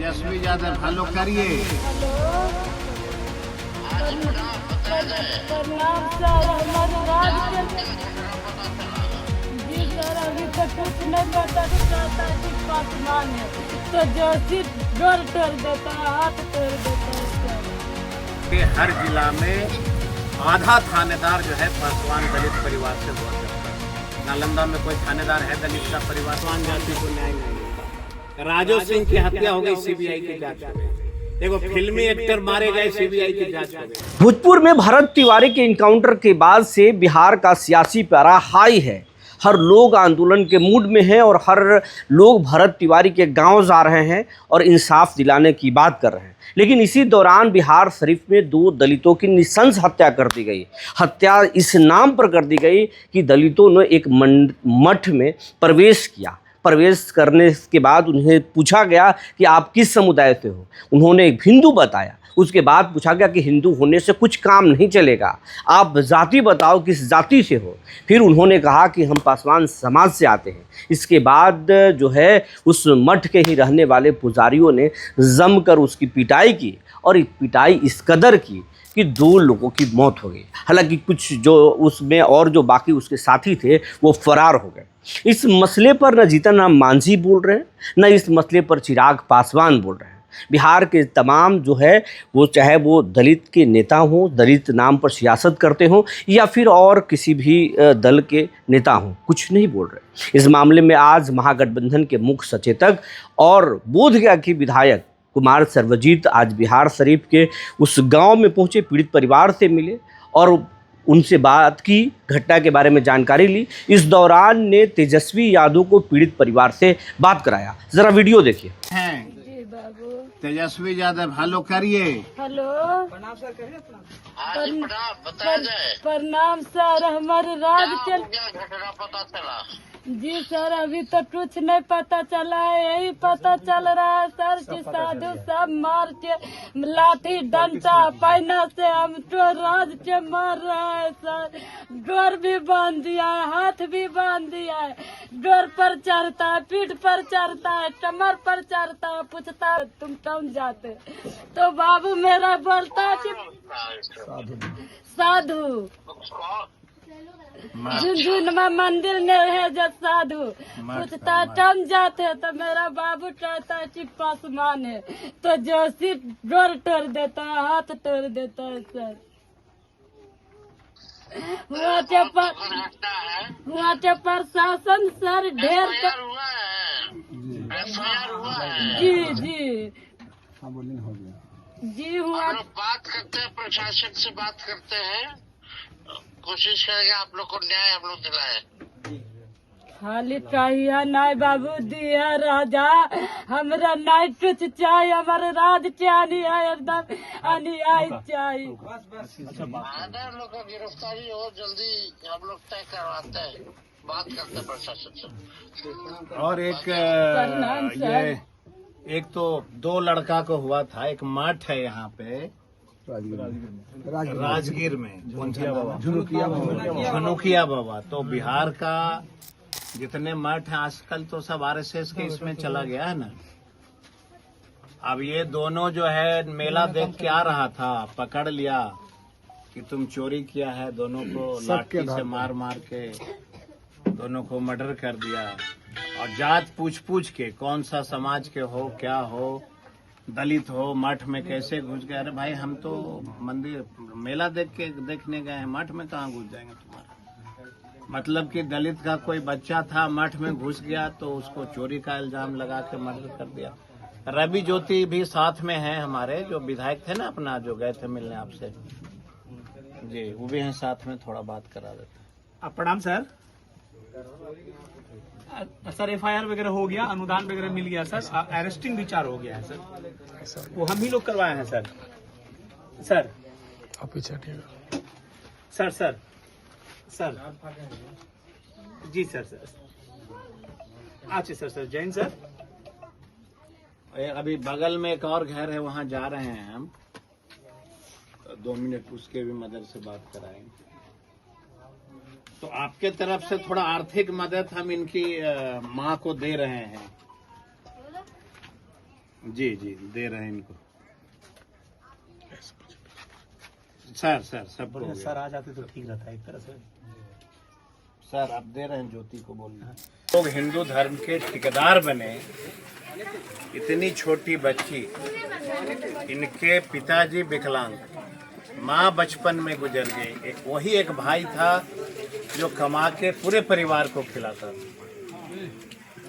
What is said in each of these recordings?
Tejashwi Yadav follow करिए। प्रणाम sir, हमारे राज के जी सर, अभी तक कुछ नहीं पता चलता कि पासवान है तो जो सिर्फ डोर तोड़ देता है, हाथ तोड़ देता है सर। कि हर जिला में आधा थानेदार जो है पासवान दलित परिवार से हुआ करता है। नालंदा में कोई थानेदार है दलित का परिवार? पासवान जाति को न्याय नहीं मिलता। राजू सिंह की हत्या हो गई, सीबीआई की जांच हो गई। देखो, फिल्मी एक्टर मारे गए, सीबीआई की जांच हो गई। भोजपुर में भरत तिवारी के इनकाउंटर के बाद से बिहार का सियासी पारा हाई है। हर लोग आंदोलन के मूड में हैं और हर लोग भरत तिवारी के गांव जा रहे हैं और इंसाफ दिलाने की बात कर रहे हैं। लेकिन इसी दौरान बिहार शरीफ में 2 दलितों की नृशंस हत्या कर दी गई। हत्या इस नाम पर कर दी गई कि दलितों ने एक मठ में प्रवेश किया। प्रवेश करने के बाद उन्हें पूछा गया कि आप किस समुदाय से हो। उन्होंने एक हिंदू बताया। उसके बाद पूछा गया कि हिंदू होने से कुछ काम नहीं चलेगा, आप जाति बताओ किस जाति से हो। फिर उन्होंने कहा कि हम पासवान समाज से आते हैं। इसके बाद जो है उस मठ के ही रहने वाले पुजारियों ने जमकर उसकी पिटाई की और एक पिटाई इस कदर की कि 2 लोगों की मौत हो गई। हालांकि कुछ जो उसमें और जो बाकी उसके साथी थे वो फरार हो गए। इस मसले पर न जीतन राम मांझी बोल रहे हैं, न इस मसले पर चिराग पासवान बोल रहे हैं। बिहार के तमाम जो है वो, चाहे वो दलित के नेता हों, दलित नाम पर सियासत करते हों या फिर और किसी भी दल के नेता हों, कुछ नहीं बोल रहे। इस मामले में आज महागठबंधन के मुख्य सचेतक और बोधगया के विधायक कुमार सर्वजीत आज बिहार शरीफ के उस गांव में पहुंचे, पीड़ित परिवार से मिले और उनसे बात की, घटना के बारे में जानकारी ली। इस दौरान ने तेजस्वी यादव को पीड़ित परिवार से बात कराया। जरा वीडियो देखिए। जी बाबू। तेजस्वी यादव फॉलो करिए। हेलो, प्रणाम सर, कहिए प्रणाम। प्रणाम सर, हमारे राज के घटना पता चला? जी सर, अभी तक कुछ नहीं पता चला है। यही पता चल रहा है सर कि साधु सब मार के लाठी डंडा पैना से हम तो राज के मार रहा है सर। डोर भी बांध दिया है, हाथ भी बांध दिया है। डोर पर चढ़ता है, पीठ पर चढ़ता है, कमर पर चढ़ता है, पूछता है तुम कौन जाते। तो बाबू मेरा बोलता है कि साधु झुंझुनवा मंदिर में है जो साधु पूछता है कम जाते, तो मेरा बाबू कहता है कि पासवान है। तो जो सिर्फ डोर तोड़ देता है, हाथ तोड़ देता है सर। वहाँ के प्रशासन सर ढेर जी जी जी हुआ। बात करते हैं, प्रशासन से बात करते हैं, कोशिश करेंगे आप लोग को न्याय हम लोग दिलाए। खाली चाहिए न्याय बाबू, दिया राजा हमरा न्याय कुछ चाहिए। हमारे राज चाहिए, एकदम अन्याय चाहिए। लोग का गिरफ्तारी हो, जल्दी हम लोग तय करवाते हैं, बात करते हैं प्रशासन से। और एक प्रणाम सर। ये एक तो 2 लड़का को हुआ था। एक मठ है यहाँ पे राजगीर में, झुनुकिया बाबा। तो बिहार का जितने मठ हैं आजकल तो सब आरएसएस के इसमें चला गया है ना। अब ये दोनों जो है मेला देख के आ रहा था, पकड़ लिया कि तुम चोरी किया है। दोनों को लाठी से मार मार के दोनों को मर्डर कर दिया। और जात पूछ के कौन सा समाज के हो, क्या हो, दलित हो, मठ में कैसे घुस गए। अरे भाई, हम तो मंदिर मेला देखने गए हैं, मठ में कहाँ घुस जाएंगे तुम्हारा। मतलब कि दलित का कोई बच्चा था, मठ में घुस गया तो उसको चोरी का इल्जाम लगा के मर्डर कर दिया। रवि ज्योति भी साथ में है हमारे, जो विधायक थे ना अपना, जो गए थे मिलने आपसे जी, वो भी हैं साथ में, थोड़ा बात करा देते। प्रणाम सर। सर एफआईआर वगैरह हो गया, अनुदान वगैरह मिल गया सर, अरेस्टिंग भी 4 हो गया है सर। वो हम ही लोग करवाए हैं sir. Sir sir sir sir ji sir अच्छा सर जैन सर। अभी बगल में एक और घर है, वहाँ जा रहे हैं हम, 2 मिनट उसके भी मदद से बात कराएंगे। तो आपके तरफ से थोड़ा आर्थिक मदद हम इनकी माँ को दे रहे हैं। जी जी दे रहे हैं इनको। सर सब हो गया। सर आ जाते तो ठीक रहता है एक तरह से। सर आप दे रहे हैं ज्योति को बोलना। लोग हिंदू धर्म के ठेकेदार बने, इतनी छोटी बच्ची, इनके पिताजी विकलांग, माँ बचपन में गुजर गई, वही एक भाई था जो कमा के पूरे परिवार को खिलाता।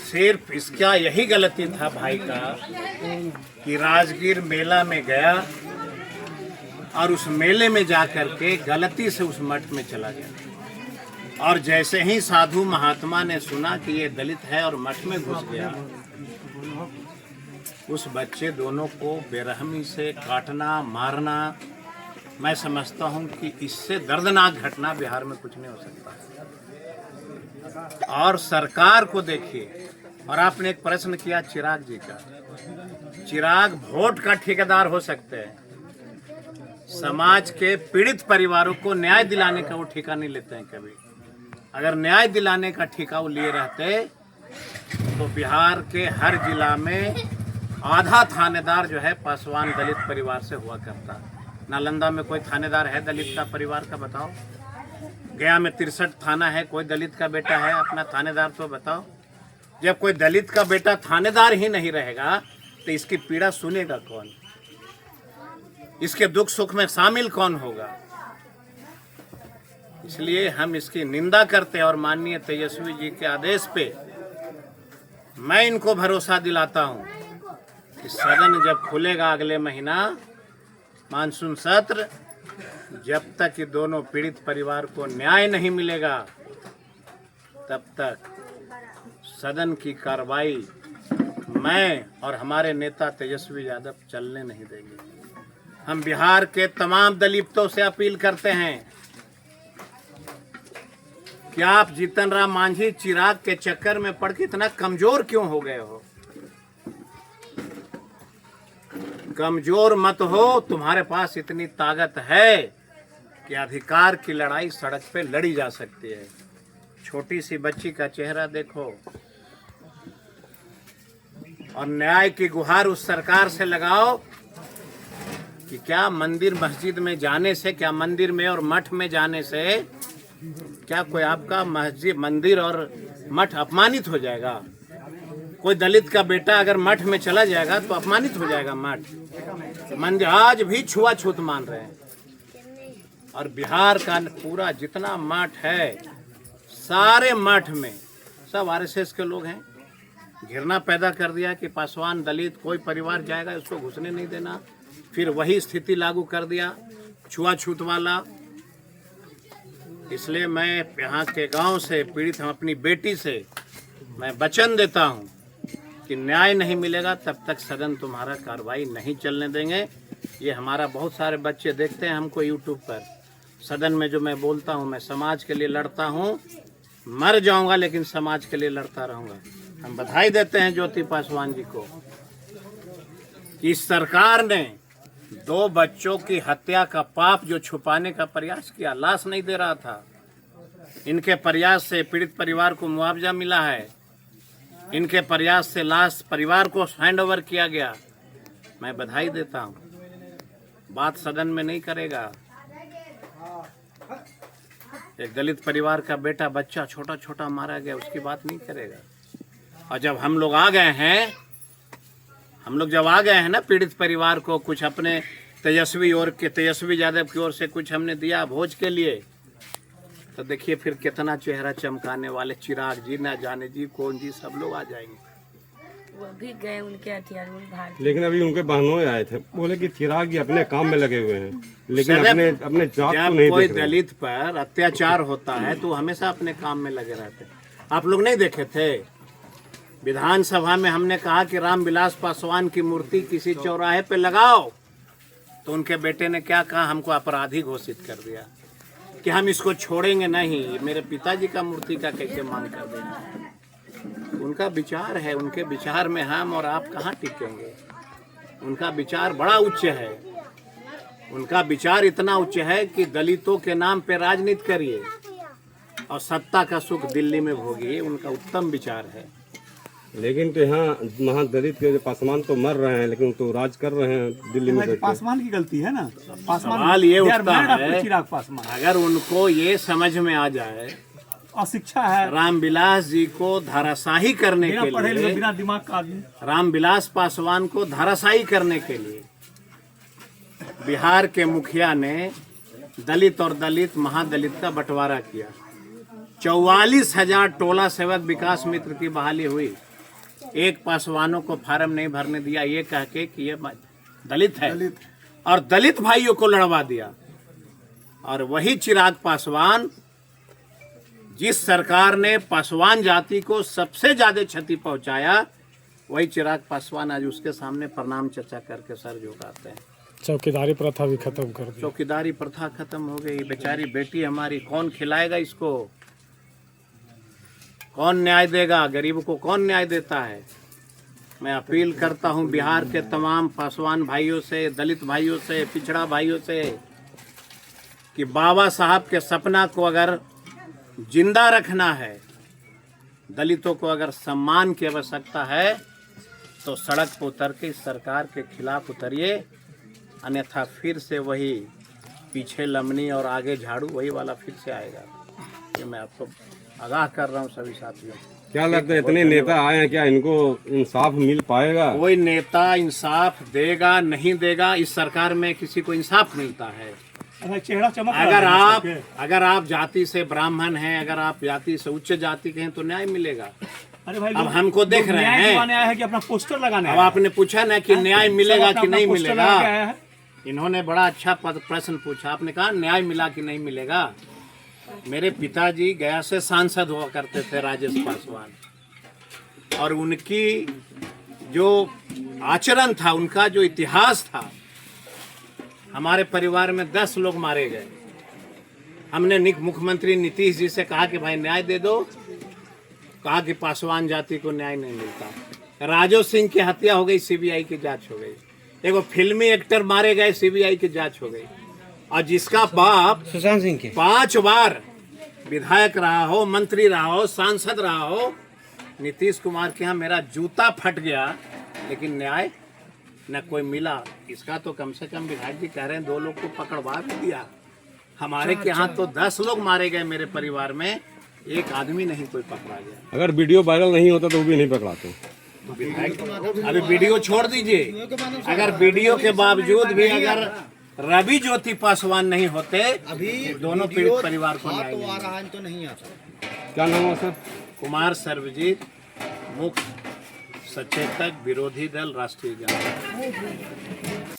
सिर्फ इसका यही गलती था भाई का कि राजगीर मेला में गया और उस मेले में जाकर के गलती से उस मठ में चला गया, और जैसे ही साधु महात्मा ने सुना कि ये दलित है और मठ में घुस गया, उस बच्चे दोनों को बेरहमी से काटना मारना, मैं समझता हूं कि इससे दर्दनाक घटना बिहार में कुछ नहीं हो सकता। और सरकार को देखिए, और आपने एक प्रश्न किया चिराग जी का, चिराग वोट का ठेकेदार हो सकते हैं, समाज के पीड़ित परिवारों को न्याय दिलाने का वो ठेका नहीं लेते हैं कभी। अगर न्याय दिलाने का ठेका वो लिए रहते तो बिहार के हर जिला में आधा थानेदार जो है पासवान दलित परिवार से हुआ करता। नालंदा में कोई थानेदार है दलित का परिवार का, बताओ। गया में 63 थाना है, कोई दलित का बेटा है अपना थानेदार, तो बताओ। जब कोई दलित का बेटा थानेदार ही नहीं रहेगा तो इसकी पीड़ा सुनेगा कौन, इसके दुख सुख में शामिल कौन होगा? इसलिए हम इसकी निंदा करते हैं और माननीय तेजस्वी जी के आदेश पे मैं इनको भरोसा दिलाता हूं कि सदन जब खुलेगा अगले महीना मानसून सत्र, जब तक ये दोनों पीड़ित परिवार को न्याय नहीं मिलेगा तब तक सदन की कार्रवाई मैं और हमारे नेता तेजस्वी यादव चलने नहीं देंगे। हम बिहार के तमाम दलितों से अपील करते हैं कि आप जीतन राम मांझी चिराग के चक्कर में पड़ के इतना कमजोर क्यों हो गए हो? कमजोर मत हो, तुम्हारे पास इतनी ताकत है कि अधिकार की लड़ाई सड़क पे लड़ी जा सकती है। छोटी सी बच्ची का चेहरा देखो और न्याय की गुहार उस सरकार से लगाओ कि क्या मंदिर मस्जिद में जाने से, क्या मंदिर में और मठ में जाने से क्या कोई आपका मस्जिद मंदिर और मठ अपमानित हो जाएगा? कोई दलित का बेटा अगर मठ में चला जाएगा तो अपमानित हो जाएगा मठ मंदिर। आज भी छुआछूत मान रहे हैं। और बिहार का पूरा जितना मठ है, सारे मठ में सब आरएसएस के लोग हैं। घृणा पैदा कर दिया कि पासवान दलित कोई परिवार जाएगा उसको घुसने नहीं देना, फिर वही स्थिति लागू कर दिया छुआछूत वाला। इसलिए मैं यहाँ के गांव से पीड़ित हम अपनी बेटी से मैं वचन देता हूँ कि न्याय नहीं मिलेगा तब तक सदन तुम्हारा कार्रवाई नहीं चलने देंगे। ये हमारा बहुत सारे बच्चे देखते हैं हमको यूट्यूब पर। सदन में जो मैं बोलता हूँ, मैं समाज के लिए लड़ता हूँ, मर जाऊंगा लेकिन समाज के लिए लड़ता रहूंगा। हम बधाई देते हैं ज्योति पासवान जी को। इस सरकार ने 2 बच्चों की हत्या का पाप जो छुपाने का प्रयास किया, लाश नहीं दे रहा था, इनके प्रयास से पीड़ित परिवार को मुआवजा मिला है। इनके प्रयास से लाश परिवार को हैंडओवर किया गया। मैं बधाई देता हूं। बात सदन में नहीं करेगा। एक दलित परिवार का बेटा बच्चा छोटा छोटा मारा गया, उसकी बात नहीं करेगा। और जब हम लोग आ गए हैं, जब आ गए हैं ना पीड़ित परिवार को कुछ अपने तेजस्वी यादव की ओर से कुछ हमने दिया भोज के लिए, तो देखिए फिर कितना चेहरा चमकाने वाले चिराग जी, ना जाने जी कौन जी, सब लोग आ जाएंगे। वो भी गए उनके हथियार लेकिन अभी उनके बहनों आए थे, बोले कि चिराग जी अपने काम में लगे हुए हैं, लेकिन अपने जात को नहीं कोई देख रहे। दलित पर अत्याचार होता है तो हमेशा अपने काम में लगे रहते हैं। आप लोग नहीं देखे थे विधानसभा में हमने कहा कि रामविलास पासवान की मूर्ति किसी चौराहे पे लगाओ, तो उनके बेटे ने क्या कहा, हमको अपराधी घोषित कर दिया कि हम इसको छोड़ेंगे नहीं। मेरे पिताजी का मूर्ति का कैसे मांग कर देंगे? उनका विचार है, उनके विचार में हम और आप कहाँ टिकेंगे? उनका विचार बड़ा उच्च है। उनका विचार इतना उच्च है कि दलितों के नाम पे राजनीति करिए और सत्ता का सुख दिल्ली में भोगिए। उनका उत्तम विचार है। लेकिन तो यहाँ वहाँ दलित के पासवान तो मर रहे हैं, लेकिन तो राज कर रहे हैं दिल्ली में भाई, बैठ के। पासवान की गलती है ना। पासवान सवाल ये they are उठता mad after है, चिराग पासवान। अगर उनको ये समझ में आ जाए अशिक्षा है, रामविलास जी को धाराशाही करने बिना के पढ़े लिखे लिए, बिना दिमाग का आदमी। रामविलास पासवान को धाराशाही करने के लिए बिहार के मुखिया ने दलित और दलित महादलित का बंटवारा किया। 44,000 टोला सेवक विकास मित्र की बहाली हुई। एक पासवानों को फार्म नहीं भरने दिया, ये कह के कि ये दलित है, और दलित भाइयों को लड़वा दिया। और वही चिराग पासवान, जिस सरकार ने पासवान जाति को सबसे ज्यादा क्षति पहुंचाया, वही चिराग पासवान आज उसके सामने प्रणाम चर्चा करके सर झुकाते हैं। चौकीदारी प्रथा भी खत्म कर दी। चौकीदारी प्रथा खत्म हो गई। बेचारी बेटी हमारी, कौन खिलाएगा इसको, कौन न्याय देगा, गरीब को कौन न्याय देता है। मैं अपील करता हूं बिहार के तमाम पासवान भाइयों से, दलित भाइयों से, पिछड़ा भाइयों से, कि बाबा साहब के सपना को अगर जिंदा रखना है, दलितों को अगर सम्मान की आवश्यकता है, तो सड़क पर उतर के इस सरकार के खिलाफ उतरिए, अन्यथा फिर से वही पीछे लमनी और आगे झाड़ू वही वाला फिर से आएगा। ये मैं आपको आगाह कर रहा हूँ सभी साथियों। क्या लगता है इतने नेता आए हैं, क्या इनको इंसाफ मिल पाएगा? कोई नेता इंसाफ देगा नहीं देगा, इस सरकार में किसी को इंसाफ मिलता है। चेहरा चमक रहा है अगर आप जाति से ब्राह्मण हैं, अगर आप जाति से उच्च जाति के हैं, तो न्याय मिलेगा। अरे भाई, अब हमको देख रहे हैं, आया है कि अपना पोस्टर लगाने अब आपने पूछा ना कि न्याय मिलेगा कि नहीं मिलेगा। है। इन्होंने बड़ा अच्छा प्रश्न पूछा, आपने कहा न्याय मिला कि नहीं मिलेगा। मेरे पिताजी गया से सांसद हुआ करते थे, राजेश पासवान, और उनकी जो आचरण था, उनका जो इतिहास था, हमारे परिवार में 10 लोग मारे गए। हमने मुख्यमंत्री नीतीश जी से कहा कि भाई न्याय दे दो, कहा कि पासवान जाति को न्याय नहीं मिलता। राजो सिंह की हत्या हो गई, सीबीआई की जांच हो गई। देखो, फिल्मी एक्टर मारे गए, सीबीआई की जांच हो गई। और जिसका बाप सुशांत सिंह के 5 बार विधायक रहा हो, मंत्री रहा हो, सांसद रहा हो, नीतीश कुमार के यहाँ मेरा जूता फट गया, लेकिन न्याय न कोई मिला। इसका तो कम से कम विधायक जी कह रहे हैं 2 लोग को पकड़वा भी दिया। हमारे के यहाँ तो 10 लोग मारे गए, मेरे परिवार में 1 आदमी नहीं कोई पकड़ा गया। अगर वीडियो वायरल नहीं होता तो वो भी नहीं पकड़ाते। अभी वीडियो छोड़ दीजिए, अगर वीडियो के बावजूद भी अगर रवि ज्योति पासवान नहीं होते, अभी दोनों पीड़ित परिवार को न्याय नहीं आता। क्या नाम है सर? कुमार सर्वजीत, मुख्य सचेतक, विरोधी दल, राष्ट्रीय जनता।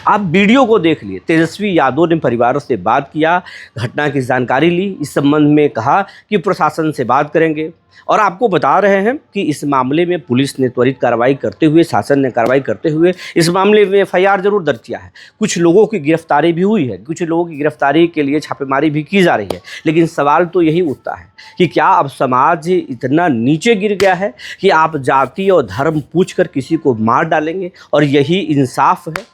आप वीडियो को देख लिए। तेजस्वी यादव ने परिवारों से बात किया, घटना की जानकारी ली, इस संबंध में कहा कि प्रशासन से बात करेंगे, और आपको बता रहे हैं कि इस मामले में पुलिस ने त्वरित कार्रवाई करते हुए, शासन ने कार्रवाई करते हुए इस मामले में FIR जरूर दर्ज किया है। कुछ लोगों की गिरफ्तारी भी हुई है, कुछ लोगों की गिरफ्तारी के लिए छापेमारी भी की जा रही है। लेकिन सवाल तो यही उठता है कि क्या अब समाज इतना नीचे गिर गया है कि आप जाति और धर्म पूछकर किसी को मार डालेंगे और यही इंसाफ है?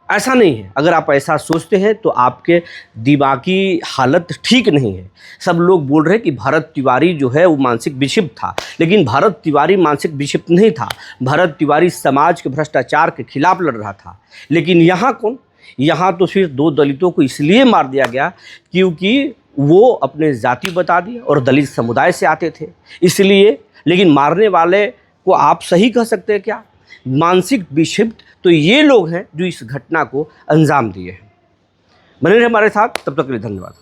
ऐसा नहीं है। अगर आप ऐसा सोचते हैं तो आपके दिमागी हालत ठीक नहीं है। सब लोग बोल रहे हैं कि भरत तिवारी जो है वो मानसिक विक्षिप्त था, लेकिन भरत तिवारी मानसिक विक्षिप्त नहीं था। भरत तिवारी समाज के भ्रष्टाचार के खिलाफ लड़ रहा था। लेकिन यहाँ कौन? यहाँ तो सिर्फ 2 दलितों को इसलिए मार दिया गया क्योंकि वो अपने जाति बता दिए और दलित समुदाय से आते थे, इसलिए। लेकिन मारने वाले को आप सही कह सकते हैं क्या? मानसिक विक्षिप्त तो ये लोग हैं जो इस घटना को अंजाम दिए हैं। बने रहे हमारे साथ, तब तक के लिए धन्यवाद।